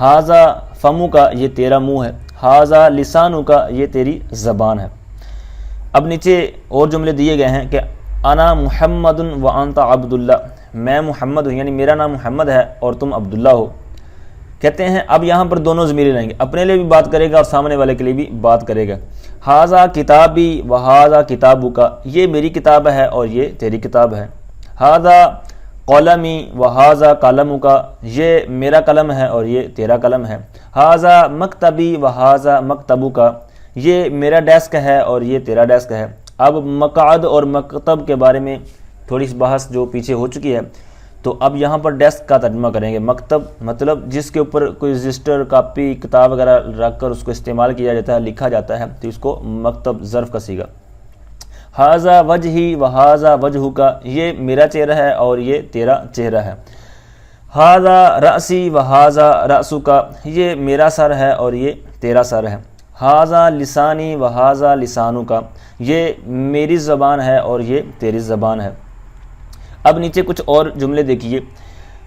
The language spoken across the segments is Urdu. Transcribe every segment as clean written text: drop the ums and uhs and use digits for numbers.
ہاذا فمو کا یہ تیرا منہ ہے، ہاذا لسانو کا یہ تیری زبان ہے۔ اب نیچے اور جملے دیے گئے ہیں کہ انا محمد و انت عبداللہ، میں محمد ہوں، یعنی میرا نام محمد ہے اور تم عبداللہ ہو۔ کہتے ہیں اب یہاں پر دونوں ضمیریں لیں گے، اپنے لیے بھی بات کرے گا اور سامنے والے کے لیے بھی بات کرے گا۔ ہاذا کتابی و ہاذا کتابو کا، یہ میری کتاب ہے اور یہ تیری کتاب ہے۔ ہاذا قلمی و ہاذا قلمو کا، یہ میرا قلم ہے اور یہ تیرا قلم ہے۔ ہاذا مکتبی و ہاذا مکتبو کا، یہ میرا ڈیسک ہے اور یہ تیرا ڈیسک ہے۔ اب مقعد اور مکتب کے بارے میں تھوڑی سی بحث جو پیچھے ہو چکی ہے، تو اب یہاں پر ڈیسک کا ترجمہ کریں گے۔ مکتب مطلب جس کے اوپر کوئی رجسٹر، کاپی، کتاب وغیرہ رکھ کر اس کو استعمال کیا جاتا ہے، لکھا جاتا ہے، تو اس کو مکتب ظرف کا صیغہ۔ ہاذا وجہی و ہاذا وجہو کا، یہ میرا چہرہ ہے اور یہ تیرا چہرہ ہے۔ ہاذا رأسی و ہاذا رأسو کا، یہ میرا سر ہے اور یہ تیرا سر ہے۔ ہاذا لسانی و ہاذا لسانو کا، یہ میری زبان ہے اور یہ تیری زبان ہے۔ اب نیچے کچھ اور جملے دیکھیے،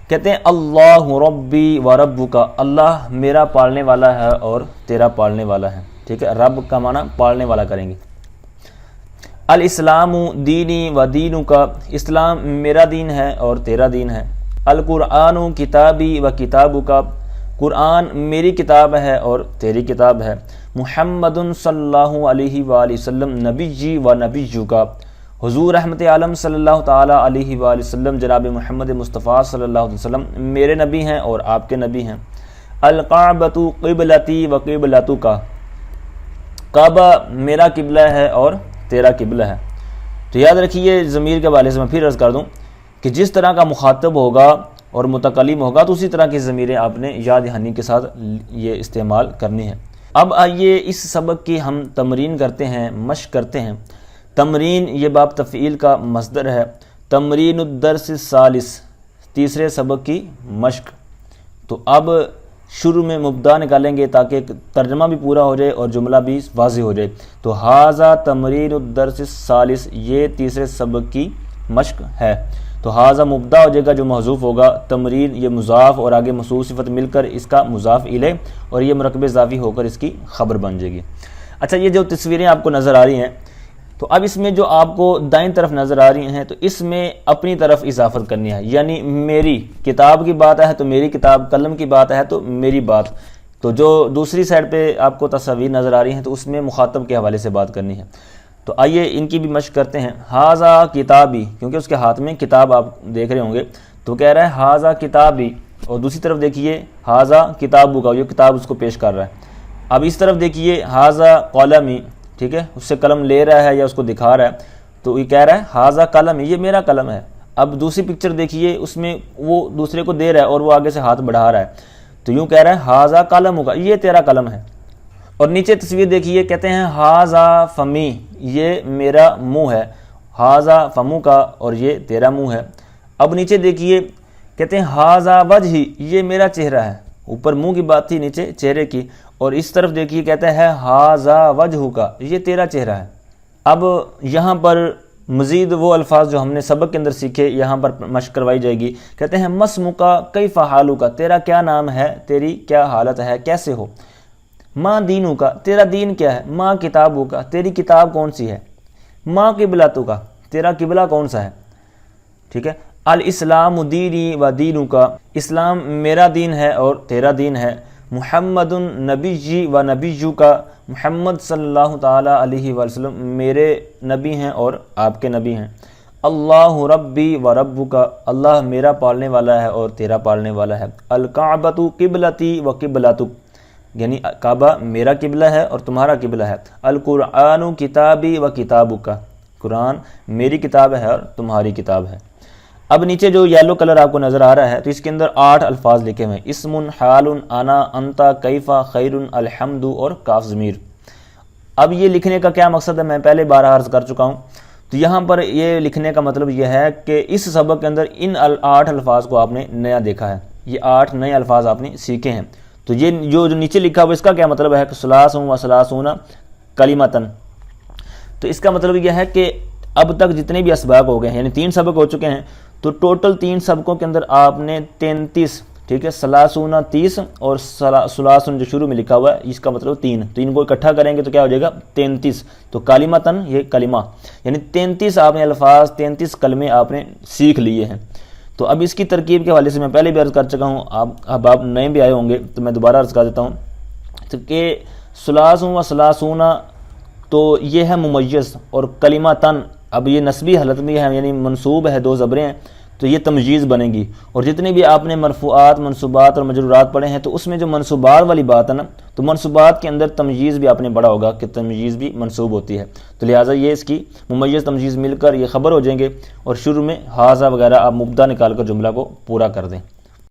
کہتے ہیں اللہ ربی و ربو کا، اللہ میرا پالنے والا ہے اور تیرا پالنے والا ہے۔ ٹھیک ہے، رب کا معنی پالنے والا کریں گے۔ الاسلام دینی و دینو کا، اسلام میرا دین ہے اور تیرا دین ہے۔ القرآن کتابی و کتابو کا، قرآن میری کتاب ہے اور تیری کتاب ہے۔ محمد صلی اللہ علیہ وآلہ وسلم نبی جی و نبی جو کا، حضور رحمت عالم صلی اللہ تعالیٰ علیہ وآلہ وسلم جناب محمد مصطفیٰ صلی اللہ علیہ وسلم میرے نبی ہیں اور آپ کے نبی ہیں۔ الکعبۃ قبلتی و قبلتو کا، کعبہ میرا قبلہ ہے اور تیرا قبلہ ہے۔ تو یاد رکھیے ضمیر کے حوالے سے میں پھر عرض کر دوں کہ جس طرح کا مخاطب ہوگا اور متکلم ہوگا تو اسی طرح کی ضمیریں آپ نے یاد دہانی کے ساتھ یہ استعمال کرنی ہے۔ اب آئیے اس سبق کی ہم تمرین کرتے ہیں، مشق کرتے ہیں۔ تمرین یہ باب تفعیل کا مصدر ہے۔ تمرین الدرس الثالث، تیسرے سبق کی مشق۔ تو اب شروع میں مبتدا نکالیں گے تاکہ ترجمہ بھی پورا ہو جائے اور جملہ بھی واضح ہو جائے۔ تو ہاذا تمرین الدرس الثالث، یہ تیسرے سبق کی مشق ہے۔ تو ہاذا مبتدا ہو جائے گا جو محذوف ہوگا، تمرین یہ مضاف اور آگے موصوف صفت مل کر اس کا مضاف الیہ اور یہ مرکب اضافی ہو کر اس کی خبر بن جائے گی۔ اچھا، یہ جو تصویریں آپ کو نظر آ رہی ہیں، تو اب اس میں جو آپ کو دائیں طرف نظر آ رہی ہیں تو اس میں اپنی طرف اضافت کرنی ہے، یعنی میری کتاب کی بات ہے تو میری کتاب، قلم کی بات ہے تو میری بات۔ تو جو دوسری سائڈ پہ آپ کو تصاویر نظر آ رہی ہیں تو اس میں مخاطب کے حوالے سے بات کرنی ہے۔ تو آئیے ان کی بھی مشق کرتے ہیں۔ ہاذا کتابی، کیونکہ اس کے ہاتھ میں کتاب آپ دیکھ رہے ہوں گے، تو کہہ رہا ہے ہاذا کتابی، اور دوسری طرف دیکھیے ہاذا کتابو کا، یہ کتاب اس کو پیش کر رہا ہے۔ اب اس طرف دیکھیے ہاذا قلمی، ٹھیک ہے، اس سے قلم لے رہا ہے یا اس کو دکھا رہا ہے، تو یہ کہہ رہا ہے ہاذا قلم، یہ میرا قلم ہے۔ اب دوسری پکچر دیکھیے، اس میں وہ دوسرے کو دے رہا ہے اور وہ آگے سے ہاتھ بڑھا رہا ہے، تو یوں کہہ رہا ہے ہاذا قلم ہوگا، یہ تیرا قلم ہے۔ اور نیچے تصویر دیکھیے، کہتے ہیں ہاذا فمی، یہ میرا منہ ہے، ہاذا فمو کا، اور یہ تیرا منہ ہے۔ اب نیچے دیکھیے، کہتے ہیں ہاذا وجہی، یہ میرا چہرہ ہے۔ اوپر منہ کی بات تھی، نیچے چہرے کی، اور اس طرف دیکھیے کہتا ہے ہاذا وجہو کا، یہ تیرا چہرہ ہے۔ اب یہاں پر مزید وہ الفاظ جو ہم نے سبق کے اندر سیکھے یہاں پر مشق کروائی جائے گی۔ کہتے ہیں مسمکا کیف حالک، تیرا کیا نام ہے، تیری کیا حالت ہے، کیسے ہو۔ ماں دینو کا، تیرا دین کیا ہے۔ ماں کتابو کا، تیری کتاب کون سی ہے۔ ماں قبلتو کا، تیرا قبلہ کون سا ہے۔ ٹھیک ہے، الاسلام دینی و دینو کا، اسلام میرا دین ہے اور تیرا دین ہے۔ محمد نبی جی و نبی جو کا، محمد صلی اللہ تعالیٰ علیہ وسلم میرے نبی ہیں اور آپ کے نبی ہیں۔ اللہ ربی و ربو کا، اللہ میرا پالنے والا ہے اور تیرا پالنے والا ہے۔ الکعبۃ قبلتی و قبلتک، یعنی کعبہ میرا قبلہ ہے اور تمہارا قبلہ ہے۔ القرآن کتابی و کتابک کا، قرآن میری کتاب ہے اور تمہاری کتاب ہے۔ اب نیچے جو یلو کلر آپ کو نظر آ رہا ہے تو اس کے اندر 8 الفاظ لکھے ہوئے ہیں، اسم، حال، انا، انتا، کیفا، خیر، الحمد اور کاف ضمیر۔ اب یہ لکھنے کا کیا مقصد ہے میں پہلے بارہ عرض کر چکا ہوں، تو یہاں پر یہ لکھنے کا مطلب یہ ہے کہ اس سبق کے اندر ان 8 الفاظ کو آپ نے نیا دیکھا ہے، یہ 8 نئے الفاظ آپ نے سیکھے ہیں۔ تو یہ جو نیچے لکھا ہوا اس کا کیا مطلب ہے کہ ثلاث و ثلاثون کلمتن، تو اس کا مطلب یہ ہے کہ اب تک جتنے بھی اسباق ہو گئے ہیں، یعنی 3 سبق ہو چکے ہیں، تو ٹوٹل 3 سبقوں کے اندر آپ نے 33 ٹھیک ہے، سلاسون 30 اور سلاسن جو شروع میں لکھا ہوا ہے اس کا مطلب 3، تو ان کو اکٹھا کریں گے تو کیا ہو جائے گا 33، تو کلمتن یہ کلمہ، یعنی 33 آپ نے الفاظ 33 کلمے آپ نے سیکھ لیے ہیں۔ تو اب اس کی ترکیب کے حوالے سے میں پہلے بھی عرض کر چکا ہوں، اب آپ نئے بھی آئے ہوں گے تو میں دوبارہ عرض کر دیتا ہوں تو کہ سلاسون و سلاسون تو یہ ہے ممیز، اور کلمتن اب یہ نسبی حالت میں ہے، یعنی منصوب ہے، 2 زبریں ہیں، تو یہ تمجیز بنے گی۔ اور جتنے بھی آپ نے مرفوعات، منصوبات اور مجرورات پڑھے ہیں تو اس میں جو منصوبات والی بات ہے نا، تو منصوبات کے اندر تمجیز بھی آپ نے پڑھا ہوگا کہ تمجیز بھی منصوب ہوتی ہے، تو لہٰذا یہ اس کی ممیز تمجیز مل کر یہ خبر ہو جائیں گے، اور شروع میں حاذا وغیرہ آپ مبتدا نکال کر جملہ کو پورا کر دیں۔